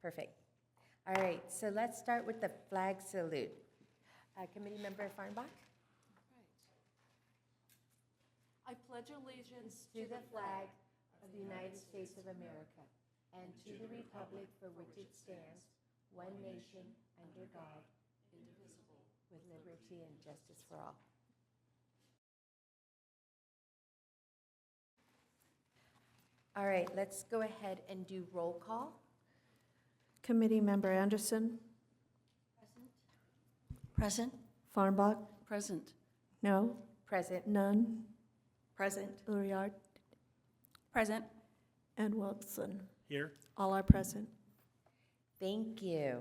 Perfect. All right, so let's start with the flag salute. Committee Member Farnbach? I pledge allegiance To the flag of the United States of America and to the republic for which it stands, one nation, under God, indivisible. with liberty and justice for all. All right, let's go ahead and do roll call. Committee Member Anderson? Present. Farnbach? Present. No? Present. None? Present. Uriart? Present. And Wilson? Here. All are present. Thank you.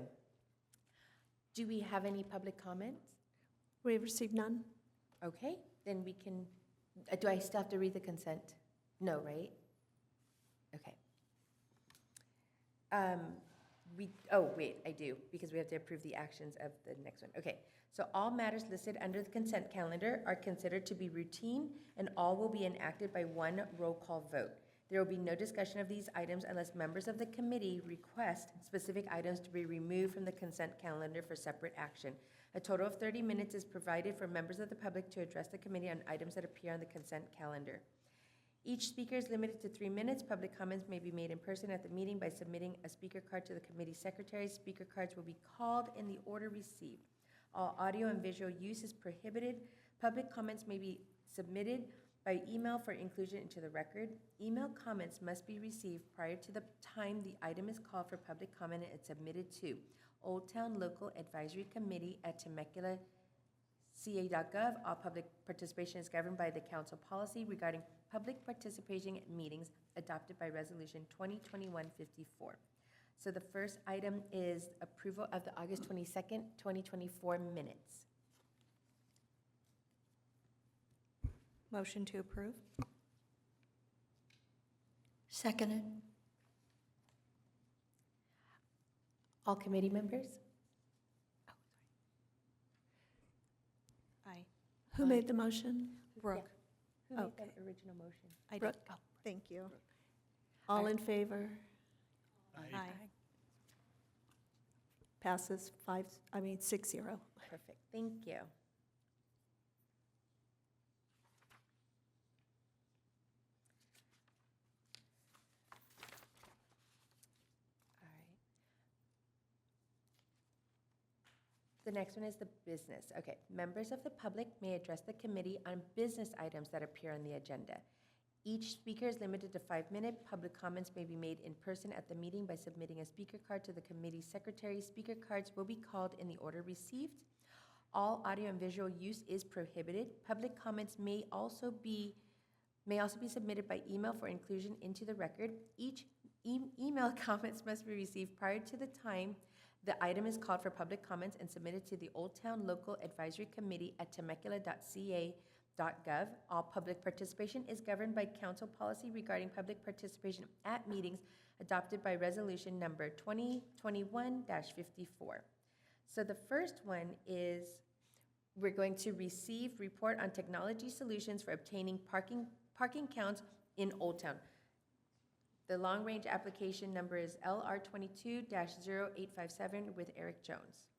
Do we have any public comments? We have received none? Okay, then we can, do I still have to read the consent? No, right? Okay. Wait, I do, because we have to approve the actions of the next one. Okay, so all matters listed under the consent calendar are considered to be routine, and all will be enacted by one roll call vote. There will be no discussion of these items unless members of the committee request specific items to be removed from the consent calendar for separate action. A total of 30 minutes is provided for members of the public to address the committee on items that appear on the consent calendar. Each speaker is limited to 3 minutes. Public comments may be made in person at the meeting by submitting a speaker card to the committee secretary. Speaker cards will be called in the order received. All audio and visual use is prohibited. Public comments may be submitted by email for inclusion into the record. Email comments must be received prior to the time the item is called for public comment and submitted to Old Town Local Advisory Committee at Temecula, ca.gov. All public participation is governed by the council policy regarding public participation at meetings adopted by Resolution 2021-54. So the first item is approval of the August 22nd, 2024 minutes. Motion to approve? Seconded. All committee members? Aye. Who made the motion? Brooke. Who made Okay. that original motion? I Brooke. did. Thank you. All in favor? Aye. Passes 6-0. Perfect, thank you. All right. The next one is the business. Okay, members of the public may address the committee on business items that appear on the agenda. Each speaker is limited to 5 minutes. Public comments may be made in person at the meeting by submitting a speaker card to the committee secretary. Speaker cards will be called in the order received. All audio and visual use is prohibited. Public comments may also be submitted by email for inclusion into the record. Each email comments must be received prior to the time the item is called for public comments and submitted to the Old Town Local Advisory Committee at temecula.ca.gov. All public participation is governed by council policy regarding public participation at meetings adopted by resolution number 2021-54. So the first one is we're going to receive report on technology solutions for obtaining parking counts in Old Town. The long-range application number is LR22-0857 with Eric Jones.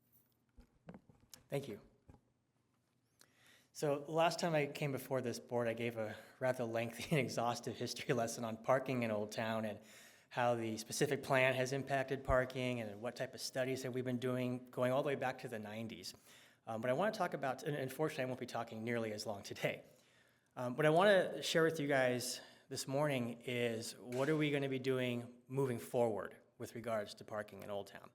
Thank you. So last time I came before this board, I gave a rather lengthy and exhaustive history lesson on parking in Old Town and how the specific plan has impacted parking and what type of studies have we been doing going all the way back to the 90s. But I want to talk about, and unfortunately I won't be talking nearly as long today. What I want to share with you guys this morning is what are we going to be doing moving forward with regards to parking in Old Town.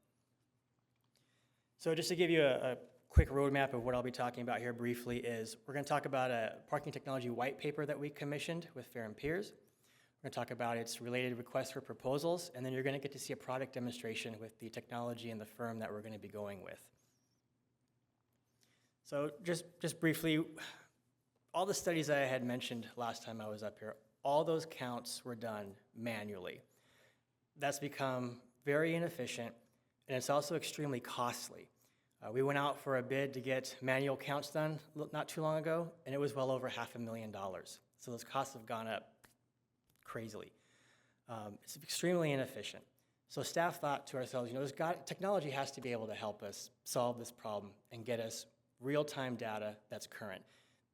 So just to give you a quick roadmap of what I'll be talking about here briefly is we're going to talk about a parking technology white paper that we commissioned with Fair and Peers. We're going to talk about its related requests for proposals, and then you're going to get to see a product demonstration with the technology and the firm that we're going to be going with. So just briefly, all the studies that I had mentioned last time I was up here, all those counts were done manually. That's become very inefficient, and it's also extremely costly. We went out for a bid to get manual counts done not too long ago, and it was well over $500,000. So those costs have gone up crazily. It's extremely inefficient. So staff thought to ourselves, technology has to be able to help us solve this problem and get us real-time data that's current.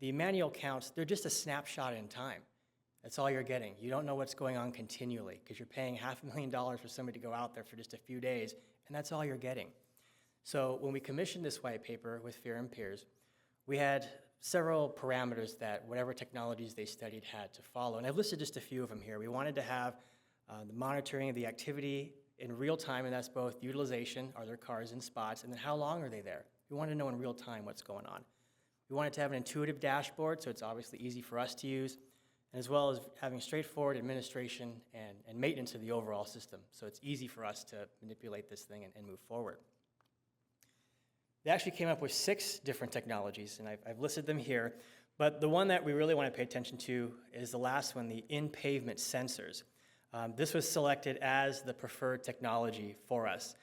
The manual counts, they're just a snapshot in time. That's all you're getting. You don't know what's going on continually because you're paying $500,000 for somebody to go out there for just a few days, and that's all you're getting. So when we commissioned this white paper with Fear and Peers, we had several parameters that whatever technologies they studied had to follow. And I've listed just a few of them here. We wanted to have the monitoring of the activity in real time, and that's both utilization, are there cars in spots, and then how long are they there? We wanted to know in real time what's going on. We wanted to have an intuitive dashboard, so it's obviously easy for us to use, and as well as having straightforward administration and maintenance of the overall system, so it's easy for us to manipulate this thing and move forward. They actually came up with 6 different technologies, and I've listed them here, but the one that we really want to pay attention to is the last one, the in-pavement sensors. This was selected as the preferred technology for us.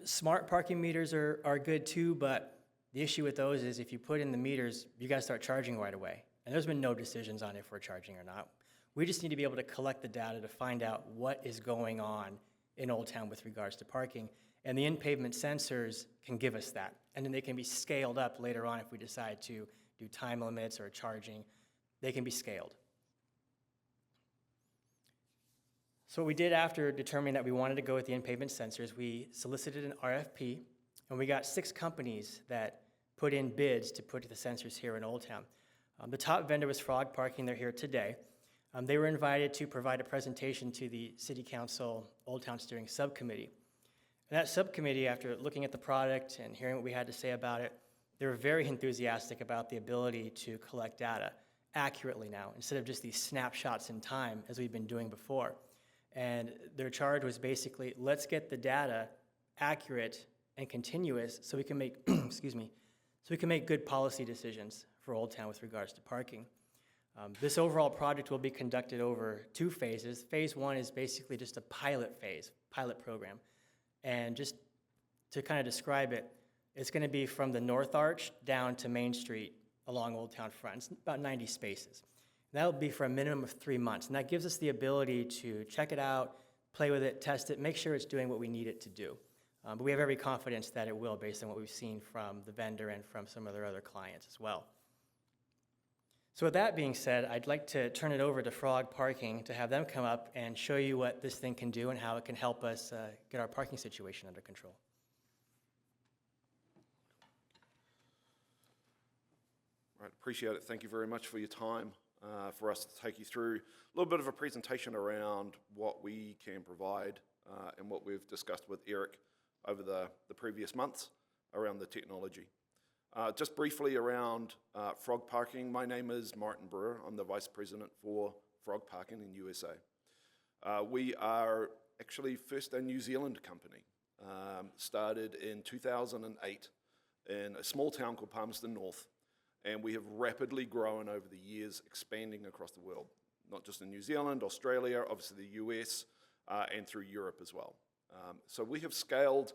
Smart parking meters are good too, but the issue with those is if you put in the meters, you got to start charging right away. And there's been no decisions on if we're charging or not. We just need to be able to collect the data to find out what is going on in Old Town with regards to parking. And the in-pavement sensors can give us that. And then they can be scaled up later on if we decide to do time limits or charging. They can be scaled. So what we did after determining that we wanted to go with the in-pavement sensors, we solicited an RFP, and we got 6 companies that put in bids to put the sensors here in Old Town. The top vendor was Frog Parking. They're here today. They were invited to provide a presentation to the City Council Old Town Steering Subcommittee. And that subcommittee, after looking at the product and hearing what we had to say about it, they were very enthusiastic about the ability to collect data accurately now, instead of just these snapshots in time as we've been doing before. And their charge was basically, let's get the data accurate and continuous so we can make, excuse me, so we can make good policy decisions for Old Town with regards to parking. This overall project will be conducted over 2 phases. Phase 1 is basically just a pilot program. And just to kind of describe it, it's going to be from the North Arch down to Main Street along Old Town front. It's about 90 spaces. That will be for a minimum of 3 months, and that gives us the ability to check it out, play with it, test it, make sure it's doing what we need it to do. But we have every confidence that it will, based on what we've seen from the vendor and from some of their other clients as well. So with that being said, I'd like to turn it over to Frog Parking to have them come up and show you what this thing can do and how it can help us get our parking situation under control. Right, appreciate it. Thank you very much for your time. For us to take you through a little bit of a presentation around what we can provide and what we've discussed with Eric over the previous months around the technology. Just briefly around Frog Parking, my name is Martin Brewer. I'm the Vice President for Frog Parking in USA. We are actually first a New Zealand company, started in 2008 in a small town called Palmerston North. And we have rapidly grown over the years, expanding across the world, not just in New Zealand, Australia, obviously the US, and through Europe as well. So we have scaled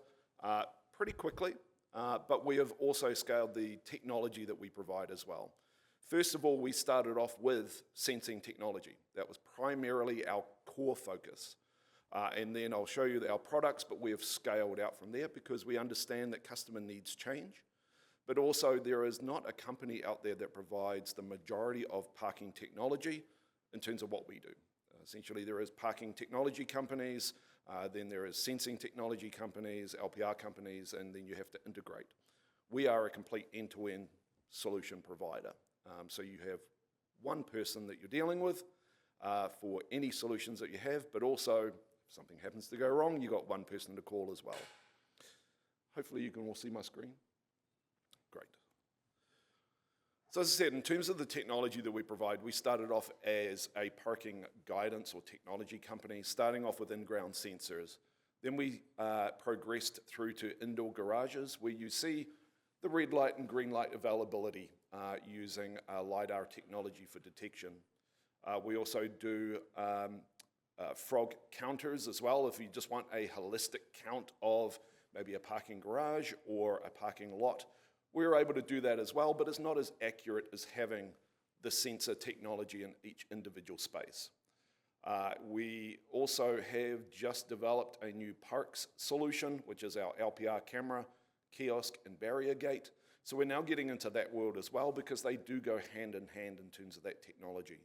pretty quickly, but we have also scaled the technology that we provide as well. First of all, we started off with sensing technology. That was primarily our core focus. And then I'll show you our products, but we have scaled out from there because we understand that customer needs change. But also there is not a company out there that provides the majority of parking technology in terms of what we do. Essentially there is parking technology companies, then there is sensing technology companies, LPR companies, and then you have to integrate. We are a complete end-to-end solution provider. So you have one person that you're dealing with for any solutions that you have, but also if something happens to go wrong, you've got one person to call as well. Hopefully you can all see my screen. Great. So as I said, in terms of the technology that we provide, we started off as a parking guidance or technology company, starting off with in-ground sensors. Then we progressed through to indoor garages, where you see the red light and green light availability using LiDAR technology for detection. We also do frog counters as well, if you just want a holistic count of maybe a parking garage or a parking lot. We're able to do that as well, but it's not as accurate as having the sensor technology in each individual space. We also have just developed a new parks solution, which is our LPR camera, kiosk, and barrier gate. So we're now getting into that world as well because they do go hand in hand in terms of that technology.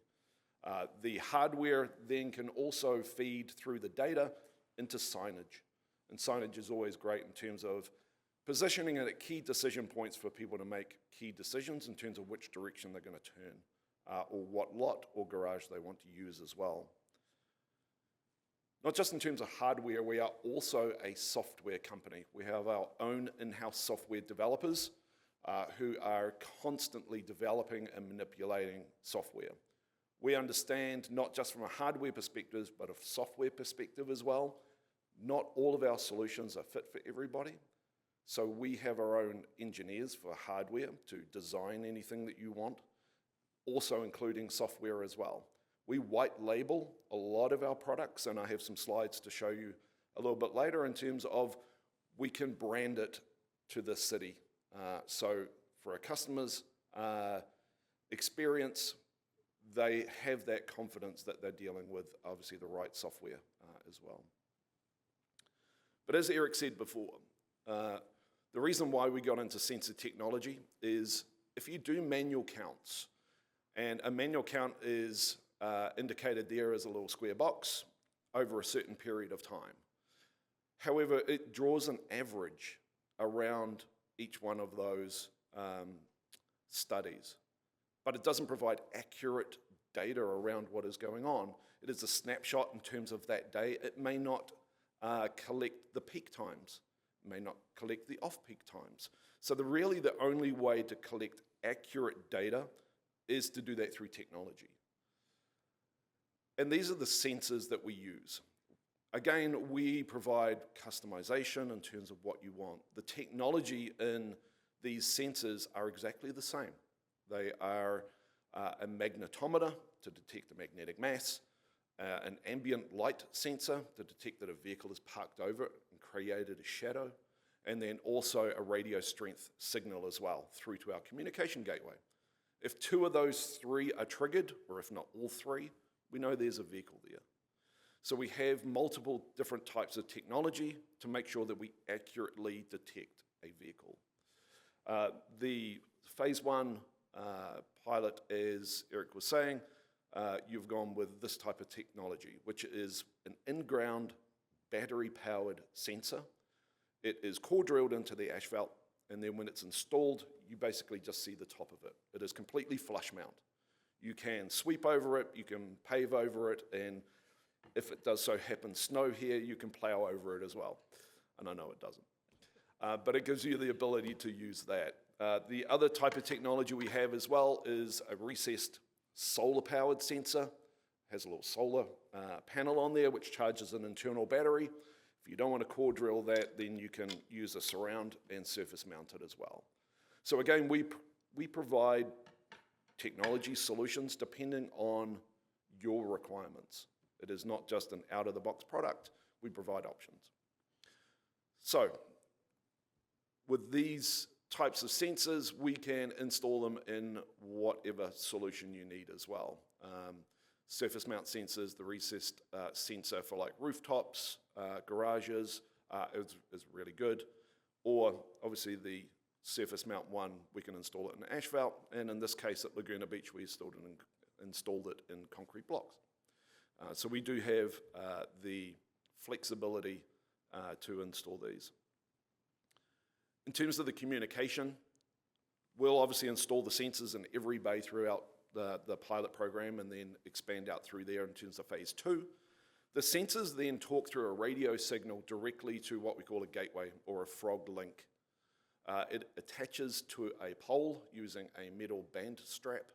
The hardware then can also feed through the data into signage. And signage is always great in terms of positioning it at key decision points for people to make key decisions in terms of which direction they're going to turn, or what lot or garage they want to use as well. Not just in terms of hardware, we are also a software company. We have our own in-house software developers who are constantly developing and manipulating software. We understand, not just from a hardware perspective, but a software perspective as well, not all of our solutions are fit for everybody. So we have our own engineers for hardware to design anything that you want, also including software as well. We white label a lot of our products, and I have some slides to show you a little bit later in terms of we can brand it to the city. So for a customer's experience, they have that confidence that they're dealing with, obviously, the right software as well. But as Eric said before, the reason why we got into sensor technology is if you do manual counts, and a manual count is indicated there as a little square box over a certain period of time. However, it draws an average around each one of those studies, but it doesn't provide accurate data around what is going on. It is a snapshot in terms of that day. It may not collect the peak times, may not collect the off-peak times. So really the only way to collect accurate data is to do that through technology. And these are the sensors that we use. Again, we provide customization in terms of what you want. The technology in these sensors are exactly the same. They are a magnetometer to detect the magnetic mass, an ambient light sensor to detect that a vehicle is parked over it and created a shadow, and then also a radio strength signal as well through to our communication gateway. If two of those three are triggered, or if not all three, we know there's a vehicle there. So we have multiple different types of technology to make sure that we accurately detect a vehicle. The phase one pilot, as Eric was saying, you've gone with this type of technology, which is an in-ground battery-powered sensor. It is core drilled into the asphalt, and then when it's installed, you basically just see the top of it. It is completely flush mount. You can sweep over it, you can pave over it, and if it does so happen snow here, you can plow over it as well. And I know it doesn't. But it gives you the ability to use that. The other type of technology we have as well is a recessed solar-powered sensor. It has a little solar panel on there which charges an internal battery. If you don't want to core drill that, then you can use a surround and surface mount it as well. So again, we provide technology solutions depending on your requirements. It is not just an out-of-the-box product. We provide options. So with these types of sensors, we can install them in whatever solution you need as well. Surface mount sensors, the recessed sensor for like rooftops, garages is really good. Or obviously the surface mount one, we can install it in asphalt. And in this case at Laguna Beach, we installed it in concrete blocks. So we do have the flexibility to install these. In terms of the communication, we'll obviously install the sensors in every bay throughout the pilot program and then expand out through there in terms of phase 2. The sensors then talk through a radio signal directly to what we call a gateway or a frog link. It attaches to a pole using a metal band strap.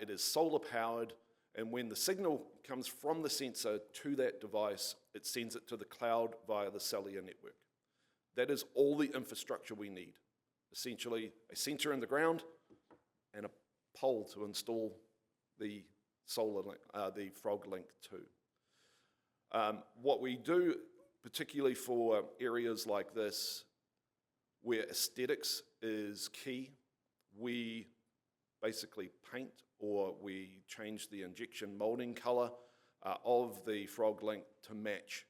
It is solar powered, and when the signal comes from the sensor to that device, it sends it to the cloud via the cellular network. That is all the infrastructure we need. Essentially, a sensor in the ground and a pole to install the solar link, the frog link to. What we do, particularly for areas like this, where aesthetics is key, we basically paint or we change the injection molding color of the frog link to match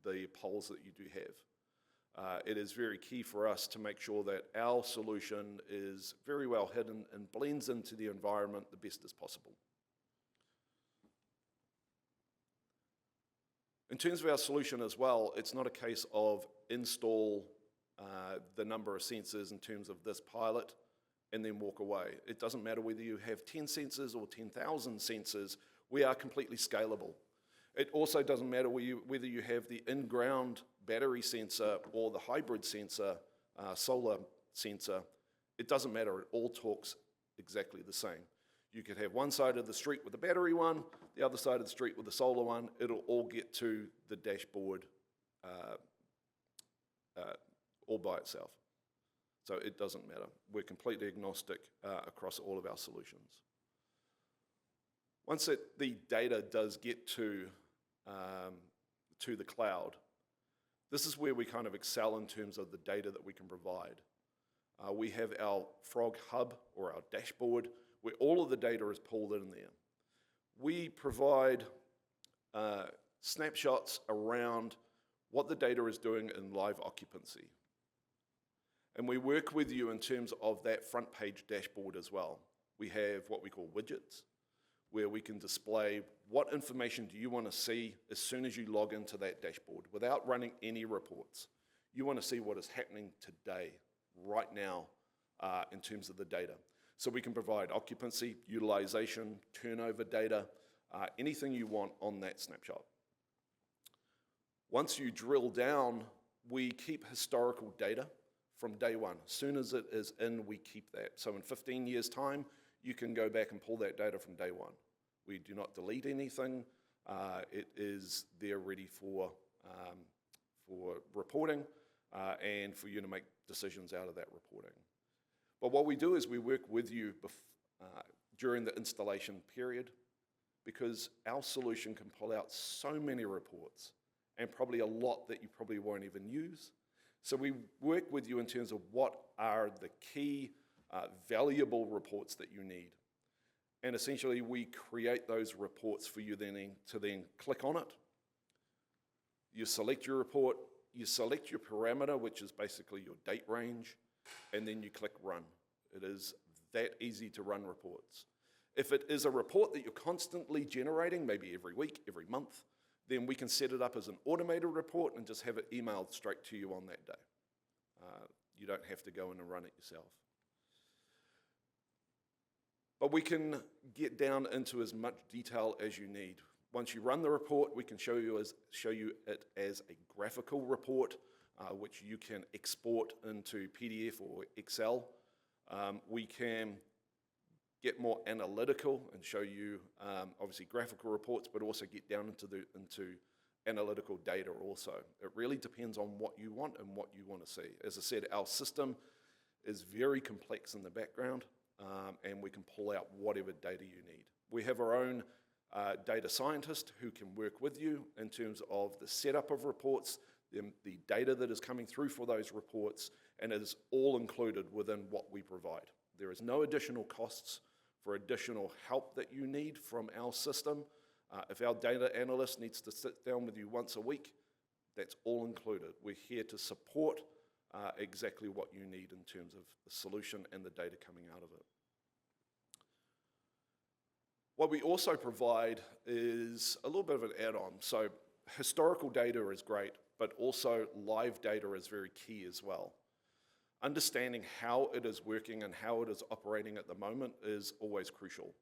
the poles that you do have. It is very key for us to make sure that our solution is very well hidden and blends into the environment the best as possible. In terms of our solution as well, it's not a case of install the number of sensors in terms of this pilot and then walk away. It doesn't matter whether you have 10 sensors or 10,000 sensors, we are completely scalable. It also doesn't matter whether you have the in-ground battery sensor or the hybrid sensor, solar sensor. It doesn't matter, it all talks exactly the same. You could have one side of the street with the battery one, the other side of the street with the solar one. It'll all get to the dashboard all by itself. So it doesn't matter. We're completely agnostic across all of our solutions. Once the data does get to the cloud, this is where we kind of excel in terms of the data that we can provide. We have our Frog Hub or our dashboard where all of the data is pulled in there. We provide snapshots around what the data is doing in live occupancy. And we work with you in terms of that front page dashboard as well. We have what we call widgets, where we can display what information do you want to see as soon as you log into that dashboard without running any reports. You want to see what is happening today, right now, in terms of the data. So we can provide occupancy, utilization, turnover data, anything you want on that snapshot. Once you drill down, we keep historical data from day one. As soon as it is in, we keep that. So in 15 years' time, you can go back and pull that data from day one. We do not delete anything. It is there ready for reporting and for you to make decisions out of that reporting. But what we do is we work with you during the installation period, because our solution can pull out so many reports and probably a lot that you probably won't even use. So we work with you in terms of what are the key valuable reports that you need. And essentially we create those reports for you to then click on it. You select your report, you select your parameter, which is basically your date range, and then you click run. It is that easy to run reports. If it is a report that you're constantly generating, maybe every week, every month, then we can set it up as an automated report and just have it emailed straight to you on that day. You don't have to go in and run it yourself. But we can get down into as much detail as you need. Once you run the report, we can show you it as a graphical report, which you can export into PDF or Excel. We can get more analytical and show you obviously graphical reports, but also get down into analytical data also. It really depends on what you want and what you want to see. As I said, our system is very complex in the background, and we can pull out whatever data you need. We have our own data scientist who can work with you in terms of the setup of reports, the data that is coming through for those reports, and it is all included within what we provide. There is no additional costs for additional help that you need from our system. If our data analyst needs to sit down with you once a week, that's all included. We're here to support exactly what you need in terms of the solution and the data coming out of it. What we also provide is a little bit of an add-on. So historical data is great, but also live data is very key as well. Understanding how it is working and how it is operating at the moment is always crucial.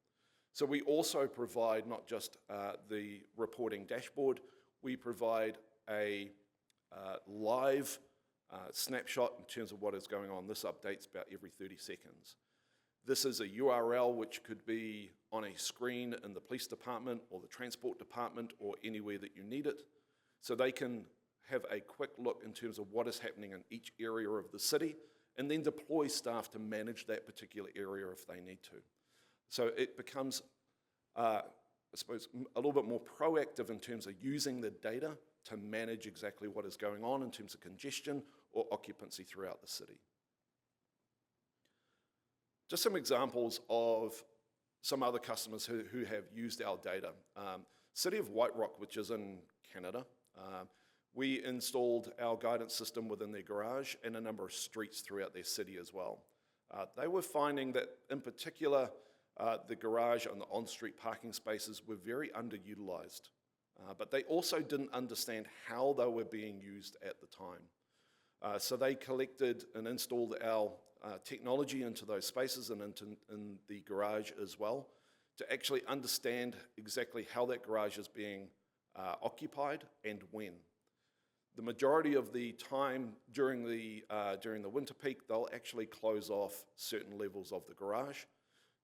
So we also provide not just the reporting dashboard, we provide a live snapshot in terms of what is going on. This updates about every 30 seconds. This is a URL which could be on a screen in the police department or the transport department or anywhere that you need it. So they can have a quick look in terms of what is happening in each area of the city and then deploy staff to manage that particular area if they need to. So it becomes, I suppose, a little bit more proactive in terms of using the data to manage exactly what is going on in terms of congestion or occupancy throughout the city. Just some examples of some other customers who have used our data. City of White Rock, which is in Canada, we installed our guidance system within their garage and a number of streets throughout their city as well. They were finding that, in particular, the garage and the on-street parking spaces were very underutilized, but they also didn't understand how they were being used at the time. So they collected and installed our technology into those spaces and in the garage as well, to actually understand exactly how that garage is being occupied and when. The majority of the time during the winter peak, they'll actually close off certain levels of the garage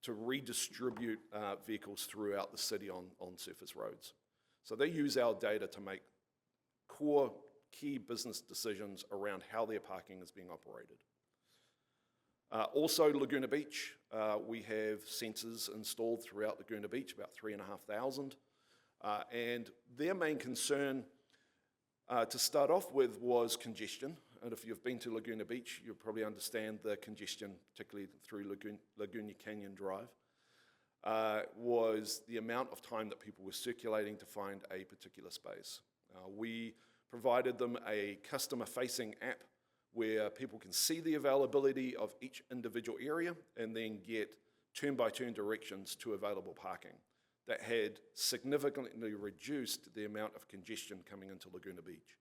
to redistribute vehicles throughout the city on surface roads. So they use our data to make core key business decisions around how their parking is being operated. Also, Laguna Beach, we have sensors installed throughout Laguna Beach, about 3,500. And their main concern to start off with was congestion. And if you've been to Laguna Beach, you'll probably understand the congestion, particularly through Laguna Canyon Drive, was the amount of time that people were circulating to find a particular space. We provided them a customer-facing app where people can see the availability of each individual area and then get turn-by-turn directions to available parking. That had significantly reduced the amount of congestion coming into Laguna Beach.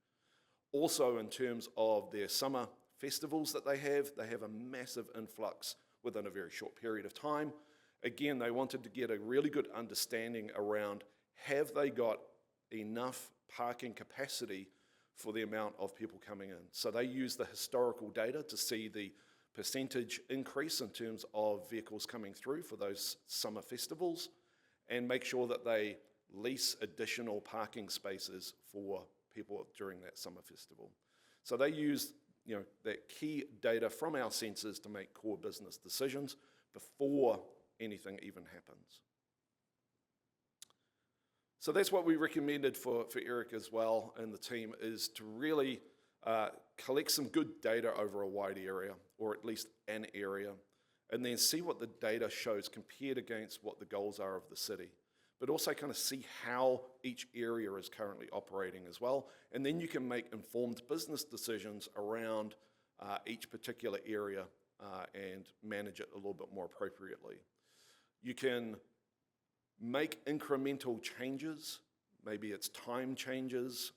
Also, in terms of their summer festivals that they have a massive influx within a very short period of time. Again, they wanted to get a really good understanding around, have they got enough parking capacity for the amount of people coming in? So they use the historical data to see the percentage increase in terms of vehicles coming through for those summer festivals, and make sure that they lease additional parking spaces for people during that summer festival. So they use that key data from our sensors to make core business decisions before anything even happens. So that's what we recommended for Eric as well and the team, is to really collect some good data over a wide area, or at least an area, and then see what the data shows compared against what the goals are of the city. But also kind of see how each area is currently operating as well. And then you can make informed business decisions around each particular area and manage it a little bit more appropriately. You can make incremental changes. Maybe it's time changes,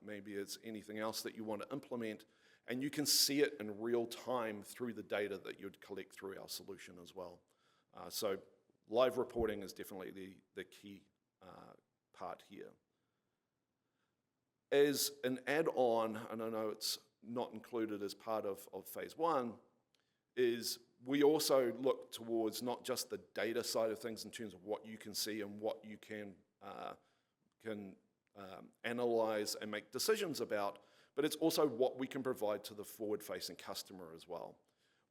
maybe it's anything else that you want to implement, and you can see it in real time through the data that you'd collect through our solution as well. So live reporting is definitely the key part here. As an add-on, and I know it's not included as part of phase one, is we also look towards not just the data side of things in terms of what you can see and what you can analyze and make decisions about, but it's also what we can provide to the forward-facing customer as well.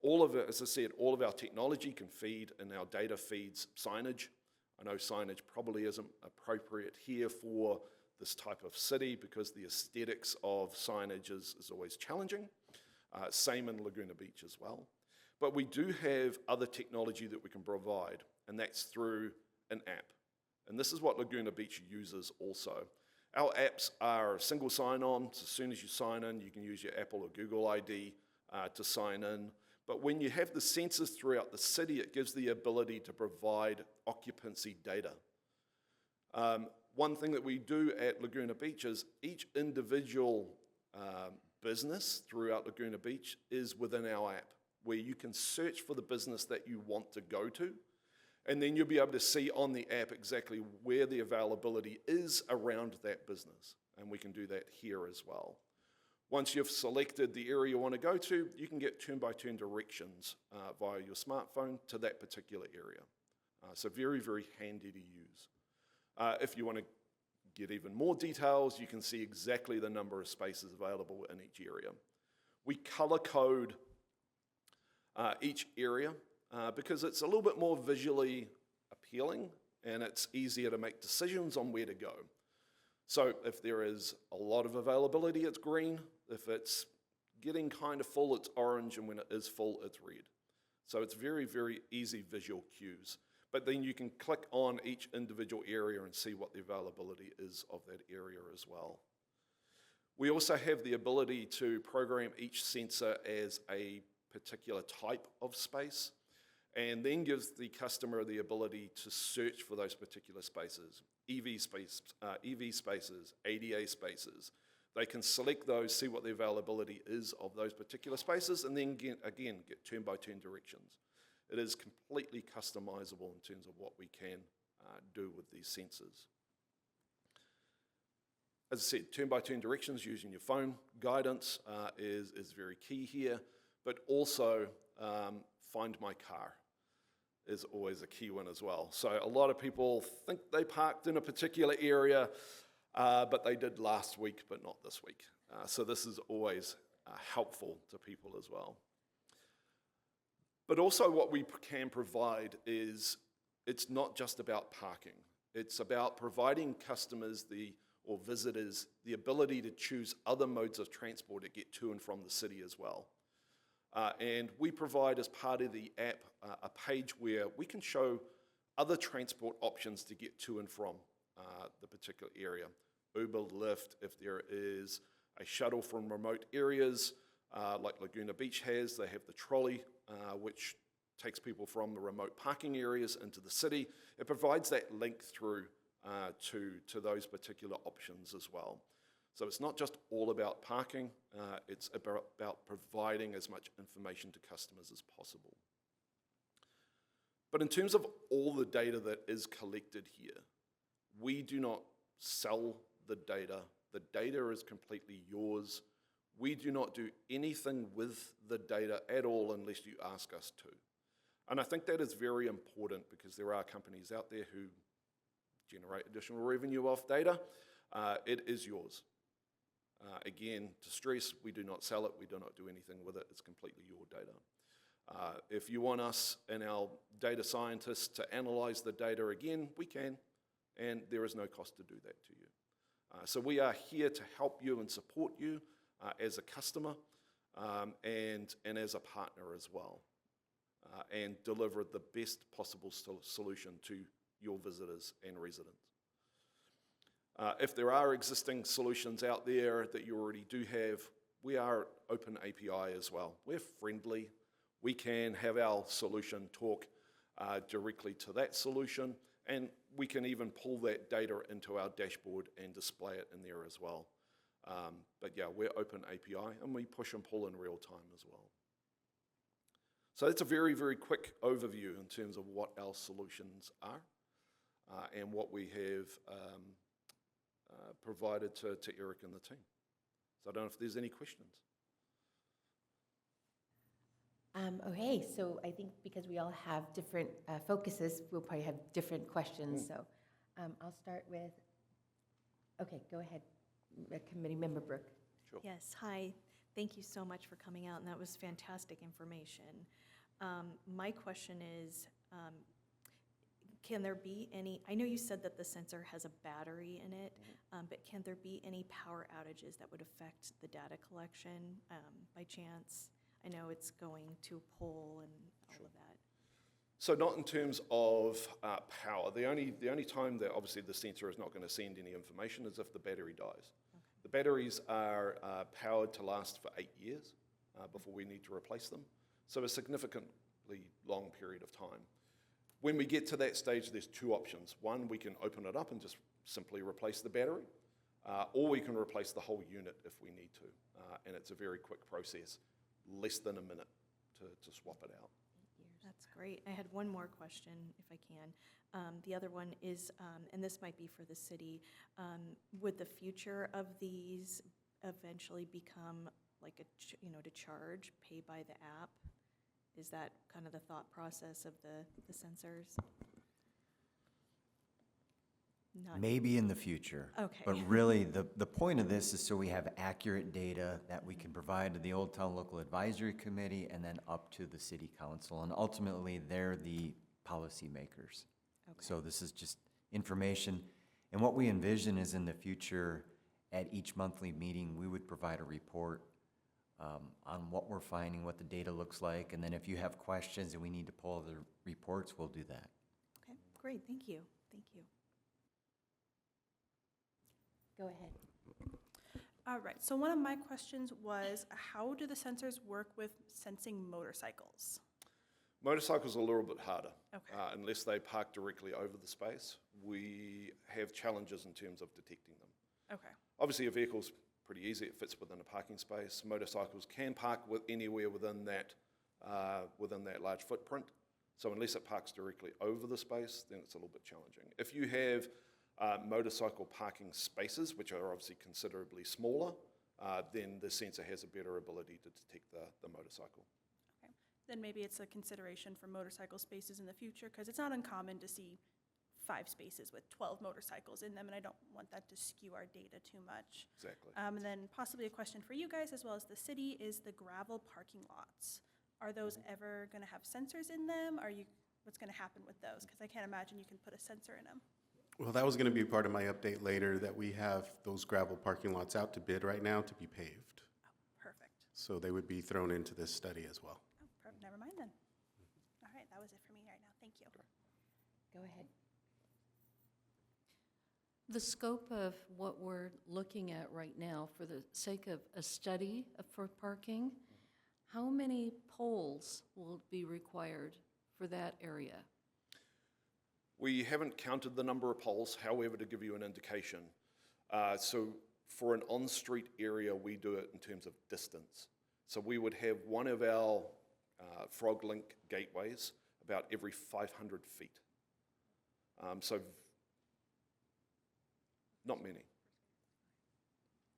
All of it, as I said, all of our technology can feed, and our data feeds signage. I know signage probably isn't appropriate here for this type of city because the aesthetics of signage is always challenging. Same in Laguna Beach as well. But we do have other technology that we can provide, and that's through an app. And this is what Laguna Beach uses also. Our apps are single sign-on, so as soon as you sign in, you can use your Apple or Google ID to sign in. But when you have the sensors throughout the city, it gives the ability to provide occupancy data. One thing that we do at Laguna Beach is each individual business throughout Laguna Beach is within our app, where you can search for the business that you want to go to, and then you'll be able to see on the app exactly where the availability is around that business, and we can do that here as well. Once you've selected the area you want to go to, you can get turn-by-turn directions via your smartphone to that particular area. So very, very handy to use. If you want to get even more details, you can see exactly the number of spaces available in each area. We color code each area because it's a little bit more visually appealing and it's easier to make decisions on where to go. So if there is a lot of availability, it's green. If it's getting kind of full, it's orange, and when it is full, it's red. So it's very, very easy visual cues. But then you can click on each individual area and see what the availability is of that area as well. We also have the ability to program each sensor as a particular type of space, and then gives the customer the ability to search for those particular spaces, EV spaces, ADA spaces. They can select those, see what the availability is of those particular spaces, and then again get turn-by-turn directions. It is completely customizable in terms of what we can do with these sensors. As I said, turn-by-turn directions using your phone guidance is very key here, but also find my car is always a key one as well. So a lot of people think they parked in a particular area, but they did last week, but not this week. So this is always helpful to people as well. But also what we can provide is, it's not just about parking. It's about providing customers or visitors the ability to choose other modes of transport to get to and from the city as well. And we provide, as part of the app, a page where we can show other transport options to get to and from the particular area. Uber, Lyft, if there is a shuttle from remote areas, like Laguna Beach has, they have the trolley, which takes people from the remote parking areas into the city. It provides that link through to those particular options as well. So it's not just all about parking, it's about providing as much information to customers as possible. But in terms of all the data that is collected here, we do not sell the data. The data is completely yours. We do not do anything with the data at all unless you ask us to. And I think that is very important, because there are companies out there who generate additional revenue off data. It is yours. Again, to stress, we do not sell it, we do not do anything with it, it's completely your data. If you want us and our data scientists to analyze the data again, we can, and there is no cost to do that to you. So we are here to help you and support you as a customer and as a partner as well, and deliver the best possible solution to your visitors and residents. If there are existing solutions out there that you already do have, we are open API as well. We're friendly. We can have our solution talk directly to that solution, and we can even pull that data into our dashboard and display it in there as well. But yeah, we're open API, and we push and pull in real time as well. So that's a very, very quick overview in terms of what our solutions are and what we have provided to Eric and the team. So I don't know if there's any questions. Okay, so I think because we all have different focuses, we'll probably have different questions. So I'll start with, okay, go ahead, Committee Member Brooke. Sure. Yes, hi. Thank you so much for coming out, and that was fantastic information. My question is, can there be any, I know you said that the sensor has a battery in it, but can there be any power outages that would affect the data collection by chance? I know it's going to a pole and all of that. So not in terms of power. The only time that obviously the sensor is not going to send any information is if the battery dies. Okay. The batteries are powered to last for 8 years before we need to replace them. So a significantly long period of time. When we get to that stage, there's two options. One, we can open it up and just simply replace the battery, or we can replace the whole unit if we need to. And it's a very quick process, less than a minute to swap it out. That's great. I had one more question, if I can. The other one is, and this might be for the city, would the future of these eventually become like to charge, pay by the app? Is that kind of the thought process of the sensors? Maybe in the future. Okay. But really, the point of this is so we have accurate data that we can provide to the Old Town Local Advisory Committee and then up to the City Council. And ultimately, they're the policymakers. Okay. So this is just information. And what we envision is in the future, at each monthly meeting, we would provide a report on what we're finding, what the data looks like. And then if you have questions and we need to pull the reports, we'll do that. great, thank you, thank you. Go ahead. All right, so one of my questions was, how do the sensors work with sensing motorcycles? Motorcycles are a little bit harder. Okay. Unless they park directly over the space, we have challenges in terms of detecting them. Okay, Obviously, a vehicle's pretty easy, it fits within a parking space. Motorcycles can park anywhere within that large footprint. So unless it parks directly over the space, then it's a little bit challenging. If you have motorcycle parking spaces, which are obviously considerably smaller, then the sensor has a better ability to detect the motorcycle. okay. Then maybe it's a consideration for motorcycle spaces in the future, because it's not uncommon to see 5 spaces with 12 motorcycles in them, and I don't want that to skew our data too much. Exactly. And then possibly a question for you guys as well as the city is the gravel parking lots. Are those ever going to have sensors in them? What's going to happen with those? Because I can't imagine you can put a sensor in them. Well, that was going to be part of my update later, that we have those gravel parking lots out to bid right now to be paved. Perfect. So they would be thrown into this study as well. Oh, never mind then. All right, that was it for me right now. Thank you. Go ahead. The scope of what we're looking at right now, for the sake of a study for parking, how many poles will be required for that area? We haven't counted the number of poles, however, to give you an indication. So for an on-street area, we do it in terms of distance. So we would have one of our Frog Link gateways about every 500 feet. So not many.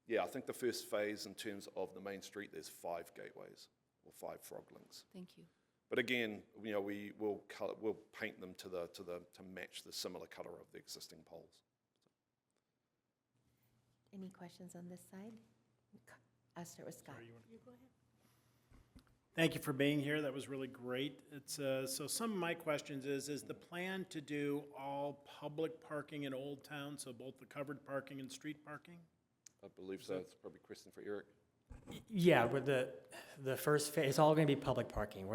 Yeah, I think the first phase in terms of the main street, there's 5 gateways or 5 Frog Links. Thank you. But again, we'll paint them to match the similar color of the existing poles. Any questions on this side? I'll start with Scott. Thank you for being here. That was really great. So some of my questions is the plan to do all public parking in Old Town, so both the covered parking and street parking? I believe so. It's probably a question for Eric. Yeah, with the first phase, it's all going to be public parking.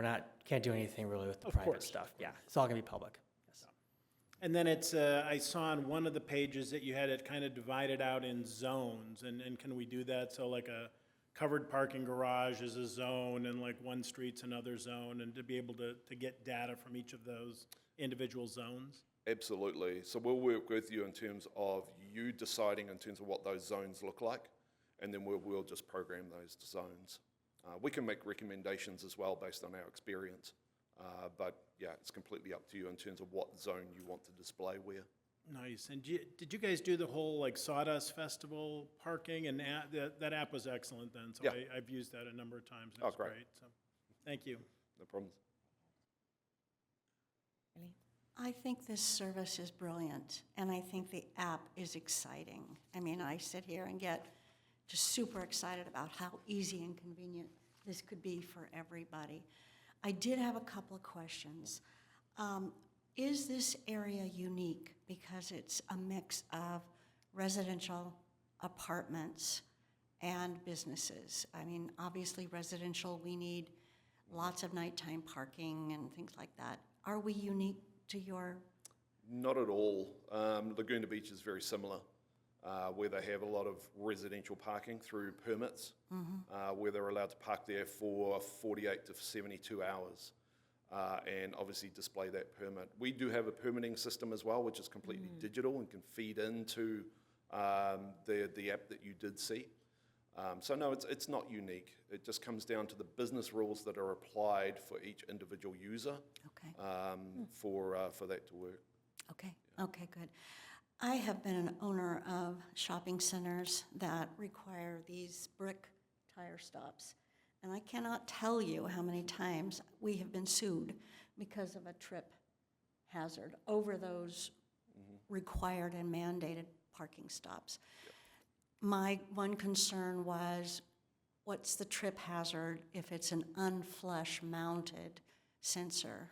Can't do anything really with the Of private course, stuff. of Yeah, it's all going to be public. Yes. And then I saw on one of the pages that you had it kind of divided out in zones, and can we do that? So like a covered parking garage is a zone, and like one street's another zone, and to be able to get data from each of those individual zones? Absolutely. So we'll work with you in terms of you deciding in terms of what those zones look like, and then we'll just program those zones. We can make recommendations as well based on our experience, but yeah, it's completely up to you in terms of what zone you want to display where. Nice. And did you guys do the whole like Sawdust Festival parking? And that app was excellent then, so Yeah. I've used that a number of times. And Oh, it's great. So, thank you. No problems. Ellie? I think this service is brilliant, and I think the app is exciting. I mean, I sit here and get just super excited about how easy and convenient this could be for everybody. I did have a couple of questions. Is this area unique because it's a mix of residential, apartments, and businesses? I mean, obviously residential, we need lots of nighttime parking and things like that. Are we unique to your? Not at all. Laguna Beach is very similar, where they have a lot of residential parking through permits, where they're allowed to park there for 48 to 72 hours, and obviously display that permit. We do have a permitting system as well, which is completely digital and can feed into the app that you did see. So no, it's not unique. It just comes down to the business rules that are applied for each individual user Okay. for that to work. Okay, okay, good. I have been an owner of shopping centers that require these brick tire stops. And I cannot tell you how many times we have been sued because of a trip hazard over those required and mandated parking stops. My one concern was, what's the trip hazard if it's an unflush mounted sensor?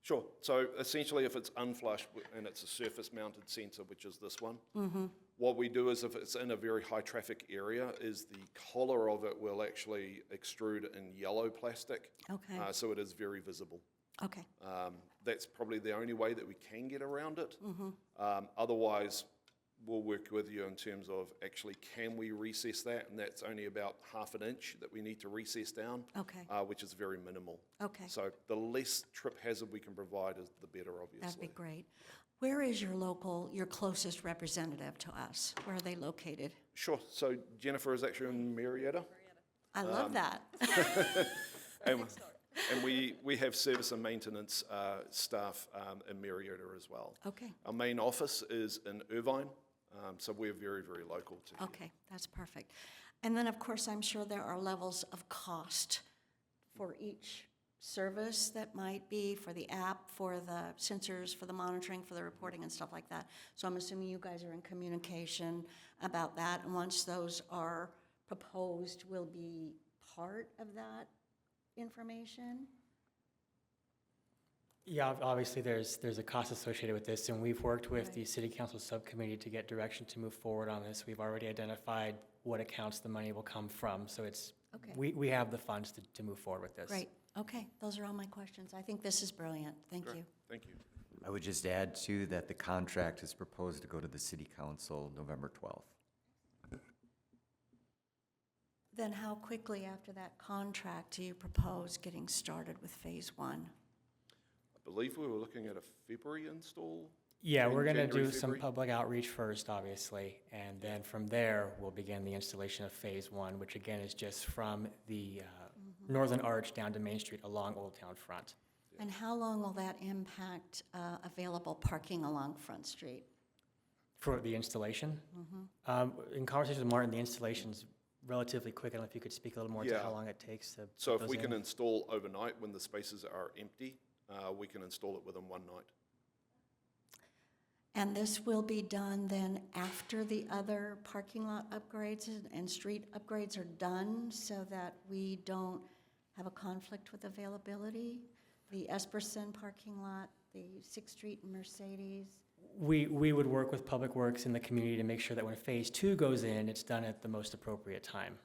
Sure. So essentially, if it's unflush and it's a surface-mounted sensor, which is this one, what we do is if it's in a very high-traffic area, is the collar of it will actually extrude in yellow plastic, Okay. so it is very visible. Okay, That's probably the only way that we can get around it. Otherwise, we'll work with you in terms of actually can we recess that, and that's only about 1/2 inch that we need to recess down, okay, which is very minimal. okay. So the less trip hazard we can provide is the better, obviously. That'd be great. Where is your closest representative to us? Where are they located? Sure. So Jennifer is actually in Marietta. I love that. And we have service and maintenance staff in Marietta as well. Okay, Our main office is in Irvine, so we're very, very local to you. okay, that's perfect. And then, of course, I'm sure there are levels of cost for each service that might be, for the app, for the sensors, for the monitoring, for the reporting and stuff like that. So I'm assuming you guys are in communication about that, and once those are proposed, will be part of that information? Yeah, obviously, there's a cost associated with this, and we've worked with the city council subcommittee to get direction to move forward on this. We've already identified what accounts the money will come from, so it's, Okay. we have the funds to move forward with this. Great, okay, those are all my questions. I think this is brilliant, thank Great. you. Thank you. I would just add too that the contract is proposed to go to the city council November 12th. Then how quickly after that contract do you propose getting started with phase 1? I believe we were looking at a February install. Yeah, we're going to January, do some February? public outreach first, obviously, and then from there, we'll begin the installation of Phase 1, which again is just from the northern arch down to Main Street along Old Town Front. And how long will that impact available parking along Front Street? For the installation? In conversation with Martin, the installation's relatively quick. I don't know if you could speak a little more to Yeah. how long it takes to So put if those we can in. install overnight when the spaces are empty, we can install it within one night. And this will be done then after the other parking lot upgrades and street upgrades are done so that we don't have a conflict with availability? The Esperson parking lot, the 6th Street and Mercedes? We would work with Public Works in the community to make sure that when Phase 2 goes in, it's done at the most appropriate time.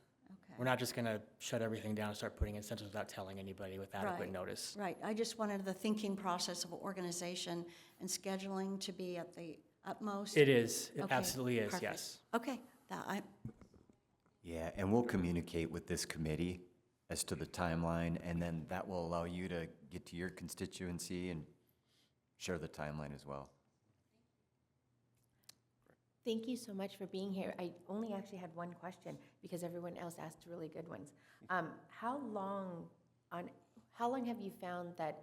We're Okay, not just going to shut everything down and start putting incentives without telling anybody with adequate Right. notice. right. I just wanted the thinking process of organization and scheduling to be at the utmost. It is, it Okay, absolutely is, perfect. yes. Okay, Yeah, and we'll communicate with this committee as to the timeline, and then that will allow you to get to your constituency and share the timeline as well. Thank you so much for being here. I only actually had one question because everyone else asked really good ones. How long have you found that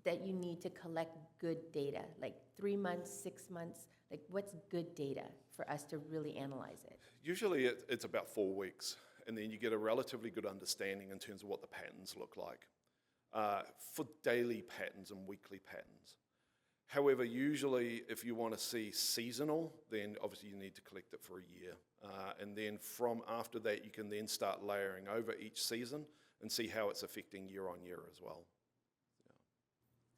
you need to collect good data? Like 3 months, 6 months? Like what's good data for us to really analyze it? Usually it's about 4 weeks, and then you get a relatively good understanding in terms of what the patterns look like for daily patterns and weekly patterns. However, usually if you want to see seasonal, then obviously you need to collect it for a year. And then from after that, you can then start layering over each season and see how it's affecting year on year as well.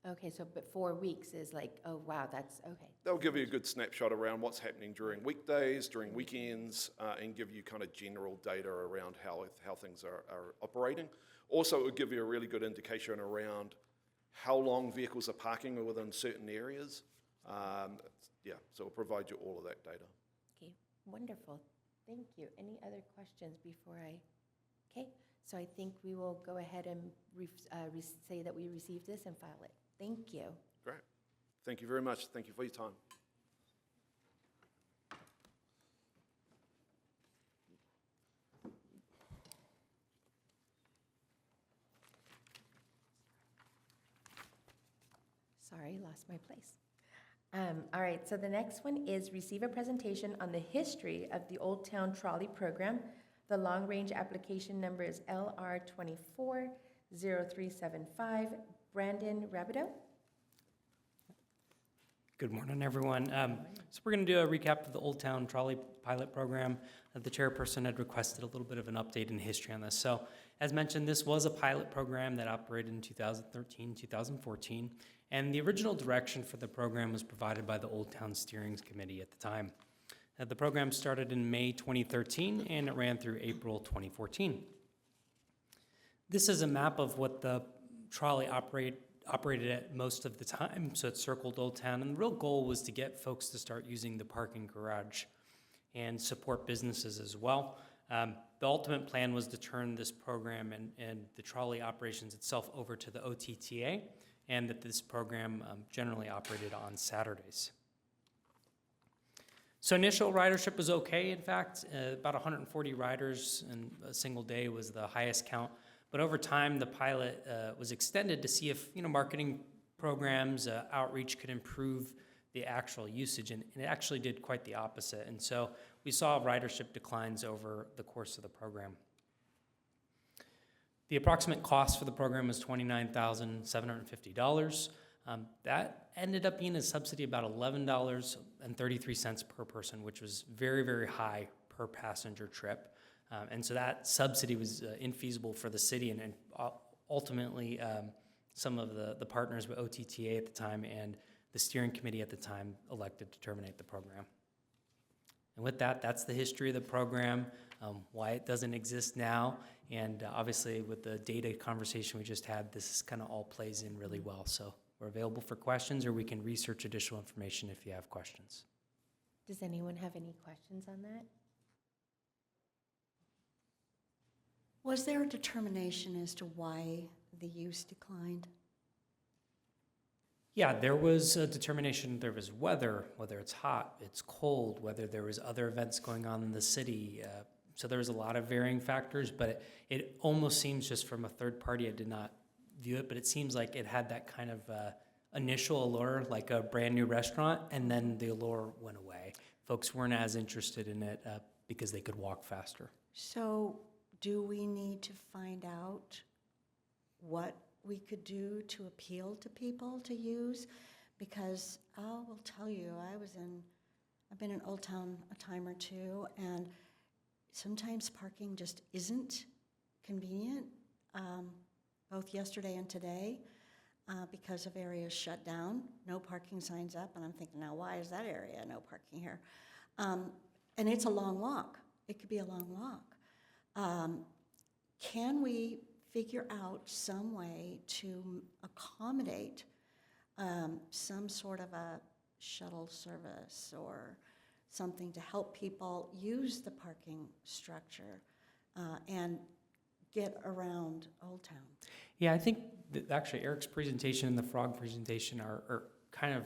Okay, so but 4 weeks is like, oh wow, that's okay. They'll give you a good snapshot around what's happening during weekdays, during weekends, and give you kind of general data around how things are operating. Also, it would give you a really good indication around how long vehicles are parking within certain areas. Yeah, so it'll provide you all of that data. Okay, wonderful. Thank you. Any other questions before I? Okay, so I think we will go ahead and say that we received this and file it. Thank you. Great. Thank you very much. Thank you for your time. Sorry, lost my place. All right, so the next one is receive a presentation on the history of the Old Town Trolley Program. The long-range application number is LR240375. Brandon Rabideau? Good morning, everyone. So we're going to do a recap of the Old Town Trolley Pilot Program. The chairperson had requested a little bit of an update in history on this. So as mentioned, this was a pilot program that operated in 2013, 2014, and the original direction for the program was provided by the Old Town Steering Committee at the time. The program started in May 2013, and it ran through April 2014. This is a map of what the trolley operated at most of the time, so it circled Old Town. And the real goal was to get folks to start using the parking garage and support businesses as well. The ultimate plan was to turn this program and the trolley operations itself over to the OTTA, and that this program generally operated on Saturdays. So initial ridership was okay, in fact, about 140 riders in a single day was the highest count. But over time, the pilot was extended to see if marketing programs, outreach could improve the actual usage, and it actually did quite the opposite. And so we saw ridership declines over the course of the program. The approximate cost for the program was $29,750. That ended up being a subsidy about $11.33 per person, which was very, very high per passenger trip. And so that subsidy was infeasible for the city, and ultimately some of the partners with OTTA at the time and the steering committee at the time elected to terminate the program. And with that, that's the history of the program, why it doesn't exist now, and obviously with the data conversation we just had, this kind of all plays in really well. So we're available for questions, or we can research additional information if you have questions. Does anyone have any questions on that? Was there a determination as to why the use declined? Yeah, there was a determination. There was weather, whether it's hot, it's cold, whether there was other events going on in the city. So there was a lot of varying factors, but it almost seems, just from a third party, I did not view it, but it seems like it had that kind of initial allure, like a brand new restaurant, and then the allure went away. Folks weren't as interested in it because they could walk faster. So do we need to find out what we could do to appeal to people to use? Because I will tell you, I've been in Old Town a time or two, and sometimes parking just isn't convenient, both yesterday and today, because of areas shut down, no parking signs up, and I'm thinking, now why is that area no parking here? And it's a long walk. It could be a long walk. Can we figure out some way to accommodate some sort of a shuttle service or something to help people use the parking structure and get around Old Town? Yeah, I think that actually Eric's presentation and the Frog presentation are kind of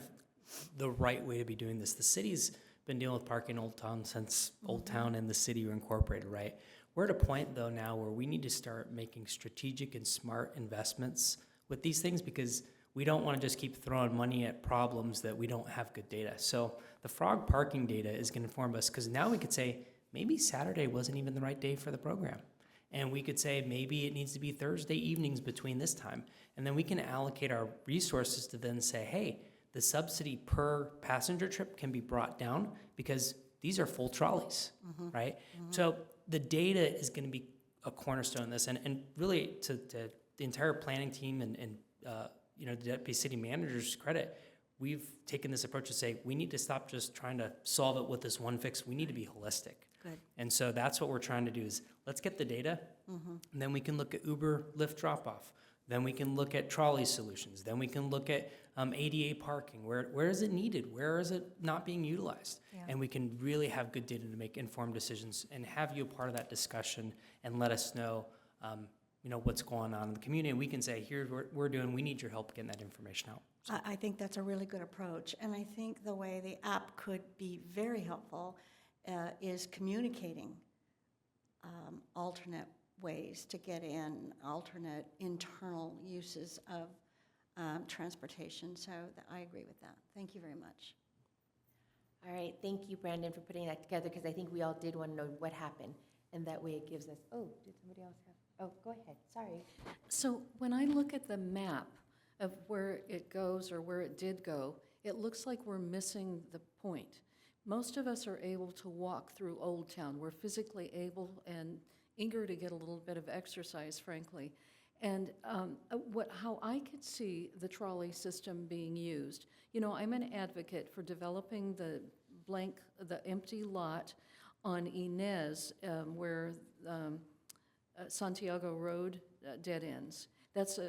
the right way to be doing this. The city's been dealing with parking in Old Town since Old Town and the city were incorporated, right? We're at a point, though, now where we need to start making strategic and smart investments with these things, because we don't want to just keep throwing money at problems that we don't have good data. So the Frog parking data is going to inform us, because now we could say, maybe Saturday wasn't even the right day for the program. And we could say, maybe it needs to be Thursday evenings between this time. And then we can allocate our resources to then say, hey, the subsidy per passenger trip can be brought down because these are full trolleys, right? So the data is going to be a cornerstone in this. And really, to the entire planning team and the deputy city manager's credit, we've taken this approach to say, we need to stop just trying to solve it with this one fix. We need to be holistic. Good. And so that's what we're trying to do, is let's get the data, and then we can look at Uber, Lyft drop-off. Then we can look at trolley solutions. Then we can look at ADA parking. Where is it needed? Where is it not being utilized? Yeah. And we can really have good data to make informed decisions and have you a part of that discussion and let us know, what's going on in the community. And we can say, here's what we're doing. We need your help getting that information out. So. I think that's a really good approach. And I think the way the app could be very helpful is communicating alternate ways to get in, alternate internal uses of transportation. So I agree with that. Thank you very much. All right, thank you, Brandon, for putting that together, because I think we all did want to know what happened, and that way it gives us, did somebody else have? Oh, go ahead, sorry. So when I look at the map of where it goes or where it did go, it looks like we're missing the point. Most of us are able to walk through Old Town. We're physically able and eager to get a little bit of exercise, frankly. And how I could see the trolley system being used, I'm an advocate for developing the empty lot on Inez, where Santiago Road dead ends. That's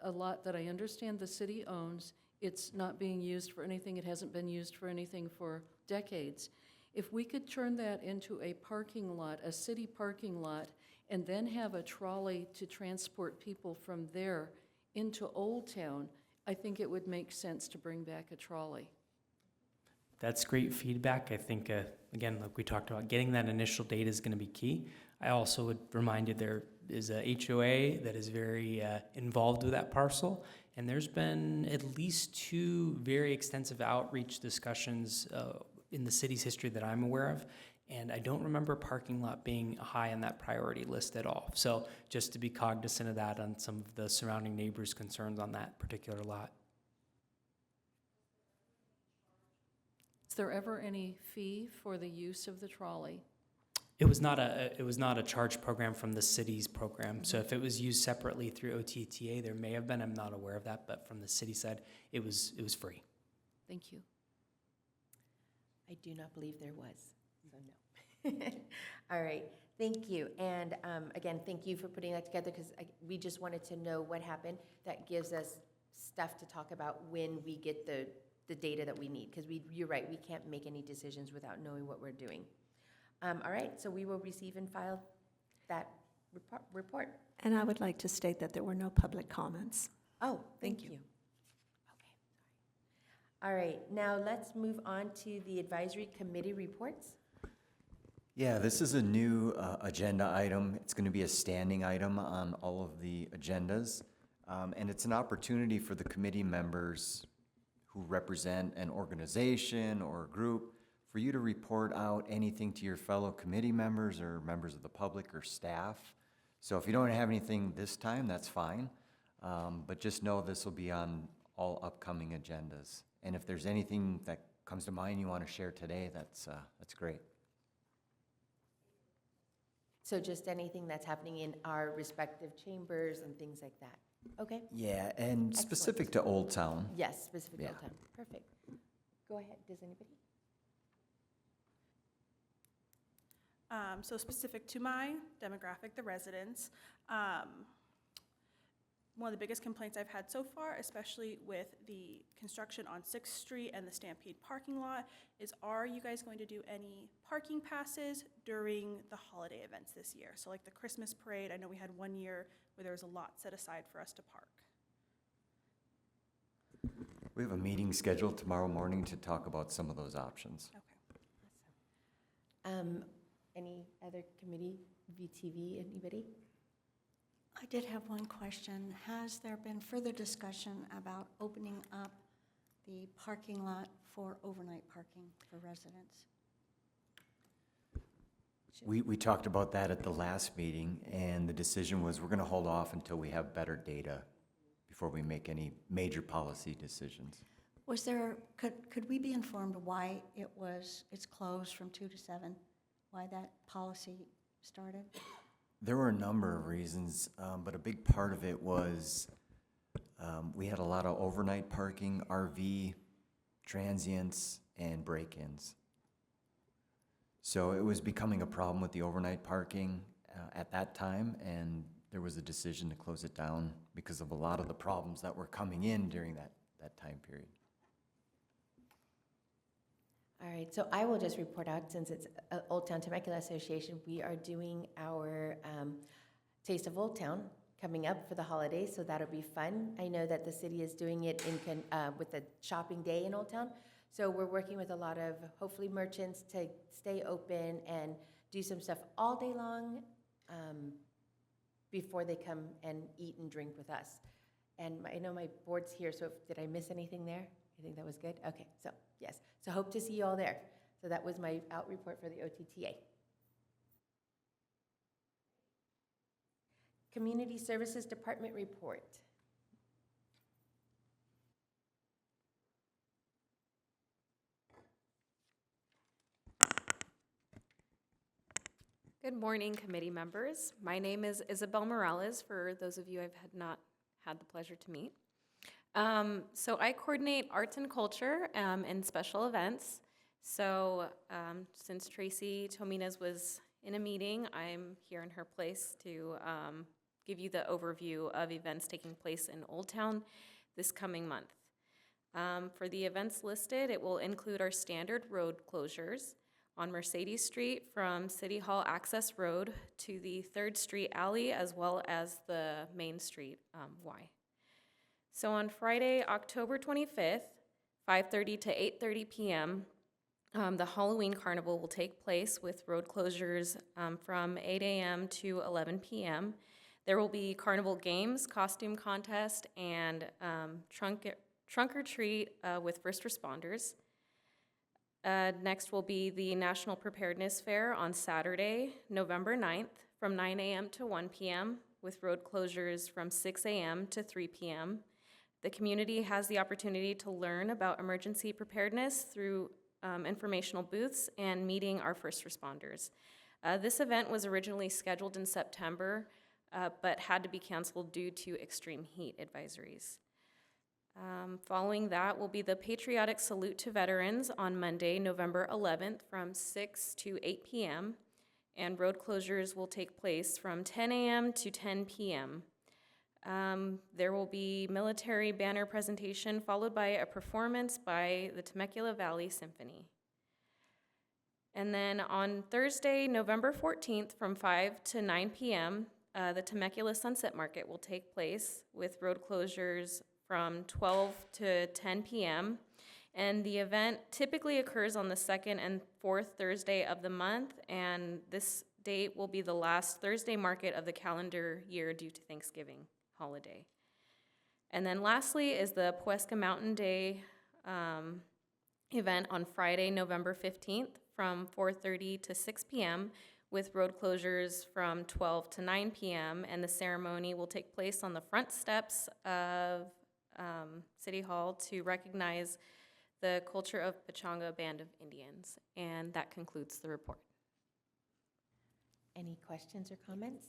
a lot that I understand the city owns. It's not being used for anything. It hasn't been used for anything for decades. If we could turn that into a parking lot, a city parking lot, and then have a trolley to transport people from there into Old Town, I think it would make sense to bring back a trolley. That's great feedback. I think, again, like we talked about, getting that initial data is going to be key. I also would remind you there is a HOA that is very involved with that parcel, and there's been at least 2 very extensive outreach discussions in the city's history that I'm aware of, and I don't remember parking lot being high on that priority list at all. So just to be cognizant of that on some of the surrounding neighbors' concerns on that particular lot. Is there ever any fee for the use of the trolley? It was not a charge program from the city's program. So if it was used separately through OTTA, there may have been. I'm not aware of that, but from the city side, it was free. Thank you. I do not believe there was, so no. All right, thank you. And again, thank you for putting that together, because we just wanted to know what happened. That gives us stuff to talk about when we get the data that we need, because you're right, we can't make any decisions without knowing what we're doing. All right, so we will receive and file that report. And I would like to state that there were no public comments. Oh, thank you. Okay, sorry. All right, now let's move on to the advisory committee reports. Yeah, this is a new agenda item. It's going to be a standing item on all of the agendas. And it's an opportunity for the committee members who represent an organization or a group for you to report out anything to your fellow committee members or members of the public or staff. So if you don't have anything this time, that's fine. But just know this will be on all upcoming agendas. And if there's anything that comes to mind you want to share today, that's great. So just anything that's happening in our respective chambers and things like that. Okay? Yeah, and Excellent. specific to Old Town. Yes, specific Yeah. Old Town. Perfect. Go ahead. Does anybody? So specific to my demographic, the residents, one of the biggest complaints I've had so far, especially with the construction on 6th Street and the Stampede parking lot, is are you guys going to do any parking passes during the holiday events this year? So like the Christmas parade, I know we had one year where there was a lot set aside for us to park. We have a meeting scheduled tomorrow morning to talk about some of those options. Awesome. Any other committee, VTV, anybody? I did have one question. Has there been further discussion about opening up the parking lot for overnight parking for residents? We talked about that at the last meeting, and the decision was we're going to hold off until we have better data before we make any major policy decisions. Was there, could we be informed why it's closed from 2 to 7? Why that policy started? There were a number of reasons, but a big part of it was we had a lot of overnight parking, RV, transients, and break-ins. So it was becoming a problem with the overnight parking at that time, and there was a decision to close it down because of a lot of the problems that were coming in during that time period. All right, so I will just report out, since it's Old Town Temecula Association, we are doing our Taste of Old Town coming up for the holidays, so that'll be fun. I know that the city is doing it with the shopping day in Old Town, so we're working with a lot of, hopefully, merchants to stay open and do some stuff all day long before they come and eat and drink with us. And I know my board's here, so did I miss anything there? I think that was good. Okay, so yes. So hope to see you all there. So that was my out report for the OTTA. Community Services Department report. Good morning, committee members. My name is Isabel Morales, for those of you I've not had the pleasure to meet. So I coordinate arts and culture and special events. So since Tracy Tominez was in a meeting, I'm here in her place to give you the overview of events taking place in Old Town this coming month. For the events listed, it will include our standard road closures on Mercedes Street from City Hall Access Road to the 3rd Street Alley, as well as the Main Street Y. So on Friday, October 25th, 5:30 to 8:30 p.m., the Halloween Carnival will take place with road closures from 8 a.m. to 11 p.m. There will be carnival games, costume contest, and trunk or treat with first responders. Next will be the National Preparedness Fair on Saturday, November 9th, from 9 a.m. to 1 p.m., with road closures from 6 a.m. to 3 p.m. The community has the opportunity to learn about emergency preparedness through informational booths and meeting our first responders. This event was originally scheduled in September, but had to be canceled due to extreme heat advisories. Following that will be the Patriotic Salute to Veterans on Monday, November 11th from 6 to 8 p.m., and road closures will take place from 10 a.m. to 10 p.m. There will be military banner presentation followed by a performance by the Temecula Valley Symphony. And then on Thursday, November 14th from 5 to 9 p.m., the Temecula Sunset Market will take place with road closures from 12 to 10 p.m. And the event typically occurs on the 2nd and 4th Thursday of the month, and this date will be the last Thursday market of the calendar year due to Thanksgiving holiday. And then lastly is the Puesca Mountain Day event on Friday, November 15th from 4:30 to 6 p.m. with road closures from 12 to 9 p.m. And the ceremony will take place on the front steps of City Hall to recognize the culture of Pechanga Band of Indians. And that concludes the report. Any questions or comments?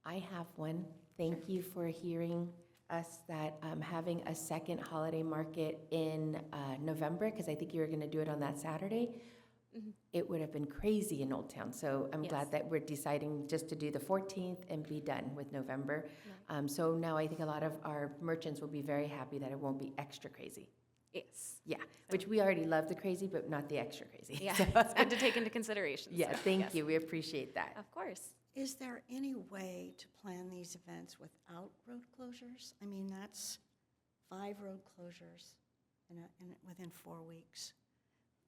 I have one. Thank you for hearing us that having a second holiday market in November, because I think you were going to do it on that Saturday. Mm-hmm. It would have been crazy in Old Town. So I'm glad that we're deciding just to do the 14th and be done with November. So now I think a lot of our merchants will be very happy that it won't be extra crazy. Yes. Yeah, which we already love the crazy, but not the extra crazy. Yeah, So- it's good to take into consideration. Yeah, so, thank yes. you. We appreciate that. Of course. Is there any way to plan these events without road closures? I mean, that's 5 road closures within 4 weeks.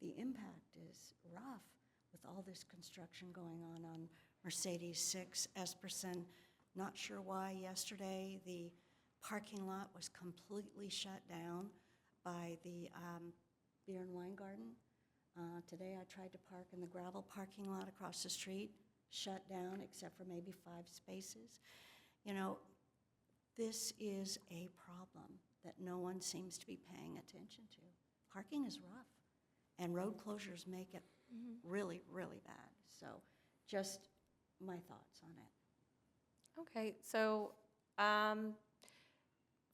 The impact is rough with all this construction going on Mercedes 6, Esperson. Not sure why yesterday the parking lot was completely shut down by the Beer and Wine Garden. Today I tried to park in the gravel parking lot across the street, shut down except for maybe 5 spaces. You know, this is a problem that no one seems to be paying attention to. Parking is rough, and road closures make it really, really bad. So just my thoughts on it. Okay, so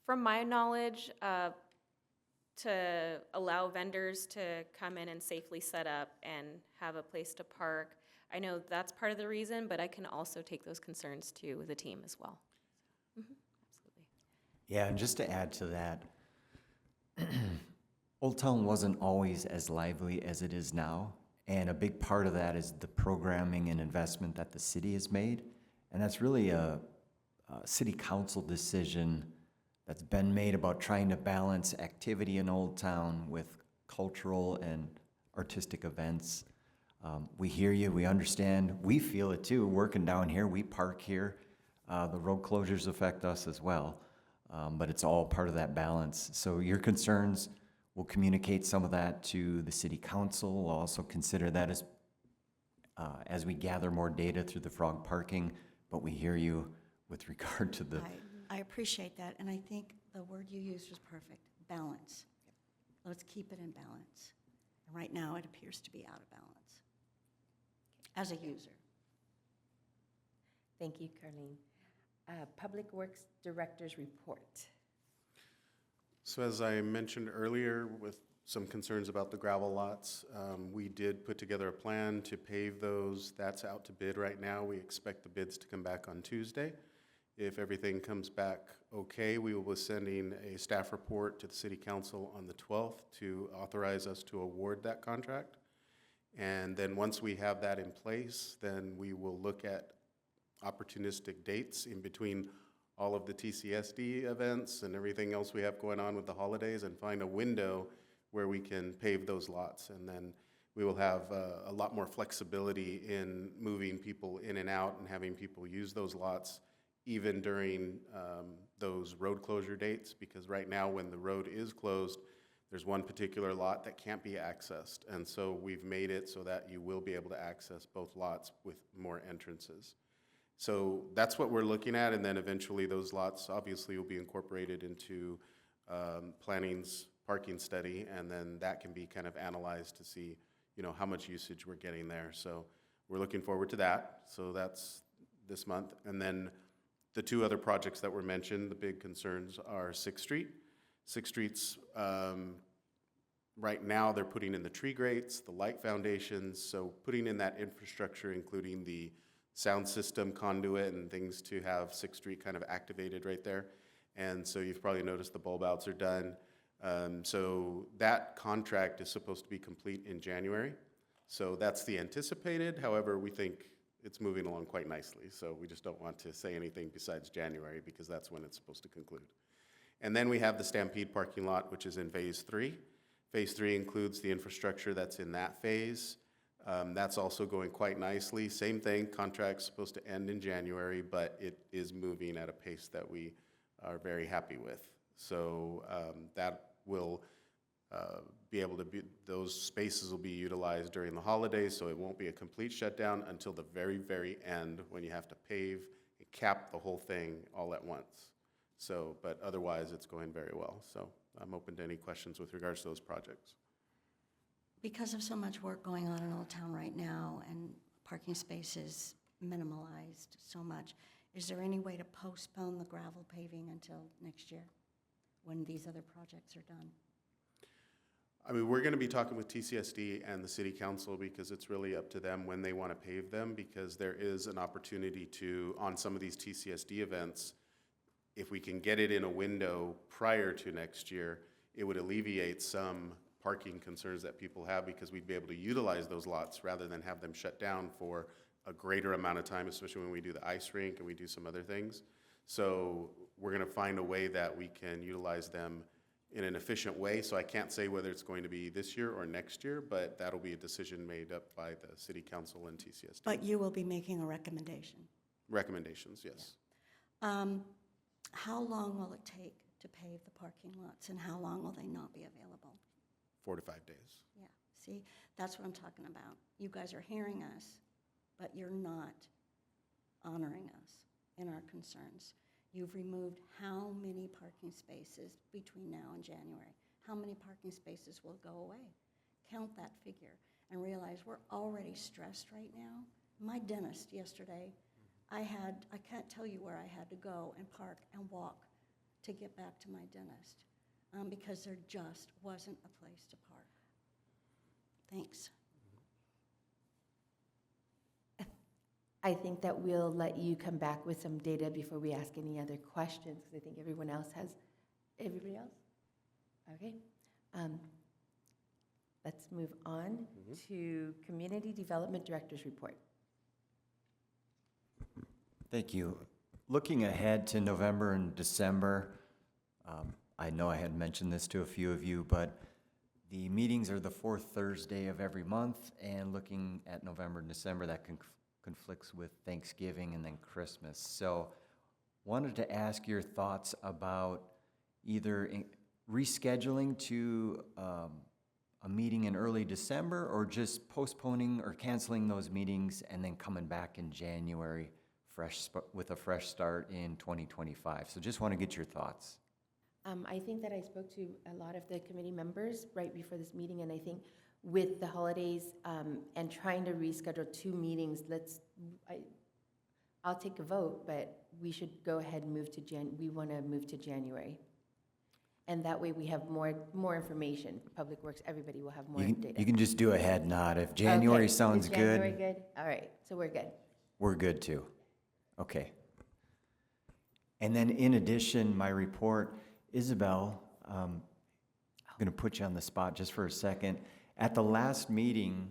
from my knowledge, to allow vendors to come in and safely set up and have a place to park, I know that's part of the reason, but I can also take those concerns to the team as well. Absolutely. Yeah, and just to add to that, Old Town wasn't always as lively as it is now, and a big part of that is the programming and investment that the city has made, and that's really a city council decision that's been made about trying to balance activity in Old Town with cultural and artistic events. We hear you, we understand, we feel it too, working down here, we park here. The road closures affect us as well, but it's all part of that balance. So your concerns, we'll communicate some of that to the city council. We'll also consider that as we gather more data through the frog parking, but we hear you with regard to the... I appreciate that, and I think the word you used was perfect, balance. Let's keep it in balance. And right now, it appears to be out of balance as a user. Thank you, Carlene. Public Works Director's report. So as I mentioned earlier, with some concerns about the gravel lots. We did put together a plan to pave those. That's out to bid right now. We expect the bids to come back on Tuesday. If everything comes back okay, we will be sending a staff report to the city council on the 12th to authorize us to award that contract. And then once we have that in place, then we will look at opportunistic dates in between all of the TCSD events and everything else we have going on with the holidays and find a window where we can pave those lots. And then we will have a lot more flexibility in moving people in and out and having people use those lots even during those road closure dates, because right now when the road is closed, there's one particular lot that can't be accessed. And so we've made it so that you will be able to access both lots with more entrances. So that's what we're looking at, and then eventually those lots obviously will be incorporated into planning's parking study, and then that can be kind of analyzed to see, you know, how much usage we're getting there. So we're looking forward to that. So that's this month. And then the two other projects that were mentioned, the big concerns are 6th Street. 6th Street's, right now they're putting in the tree grates, the light foundations, so putting in that infrastructure, including the sound system conduit and things to have 6th Street kind of activated right there. And so you've probably noticed the bulb outs are done. So that contract is supposed to be complete in January. So that's the anticipated. However, we think it's moving along quite nicely. So we just don't want to say anything besides January because that's when it's supposed to conclude. And then we have the Stampede parking lot, which is in phase 3. Phase 3 includes the infrastructure that's in that phase. That's also going quite nicely. Same thing, contract's supposed to end in January, but it is moving at a pace that we are very happy with. So that will be able to be, those spaces will be utilized during the holidays, so it won't be a complete shutdown until the very, very end when you have to pave and cap the whole thing all at once. So, but otherwise, it's going very well. So I'm open to any questions with regards to those projects. Because of so much work going on in Old Town right now and parking spaces minimalized so much, is there any way to postpone the gravel paving until next year when these other projects are done? I mean, we're going to be talking with TCSD and the city council because it's really up to them when they want to pave them, because there is an opportunity to, on some of these TCSD events, if we can get it in a window prior to next year, it would alleviate some parking concerns that people have, because we'd be able to utilize those lots rather than have them shut down for a greater amount of time, especially when we do the ice rink and we do some other things. So we're going to find a way that we can utilize them in an efficient way. So I can't say whether it's going to be this year or next year, but that'll be a decision made up by the city council and TCSD. But you will be making a recommendation. Recommendations, yes. Yeah. How long will it take to pave the parking lots, and how long will they not be available? 4 to 5 days. Yeah, see, that's what I'm talking about. You guys are hearing us, but you're not honoring us in our concerns. You've removed how many parking spaces between now and January? How many parking spaces will go away? Count that figure and realize we're already stressed right now. My dentist yesterday, I can't tell you where I had to go and park and walk to get back to my dentist because there just wasn't a place to park. Thanks. I think that we'll let you come back with some data before we ask any other questions, because I think everyone else has, everybody else? Okay. Let's move on to Community Development Director's Report. Thank you. Looking ahead to November and December, I know I had mentioned this to a few of you, but the meetings are the 4th Thursday of every month, and looking at November and December, that conflicts with Thanksgiving and then Christmas. So wanted to ask your thoughts about either rescheduling to a meeting in early December, or just postponing or canceling those meetings and then coming back in January with a fresh start in 2025. So just want to get your thoughts. I think that I spoke to a lot of the committee members right before this meeting, and I think with the holidays and trying to reschedule 2 meetings, I'll take a vote, but we should go ahead and move to we want to move to January. And that way we have more information. Public Works, everybody will have more You data. can just do a head nod. If January Okay. sounds Is January good, good? All right, so we're good. we're good too. Okay. And then in addition, my report, Isabel, I'm going to put you on the spot just for a second. At the last meeting,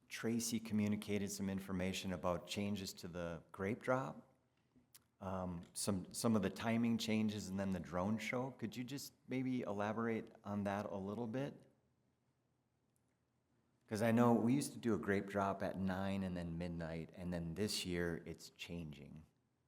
Tracy communicated some information about changes to the grape drop, some of the timing changes, and then the drone show. Could you just maybe elaborate on that a little bit? Because I know we used to do a grape drop at 9 and then midnight, and then this year it's changing.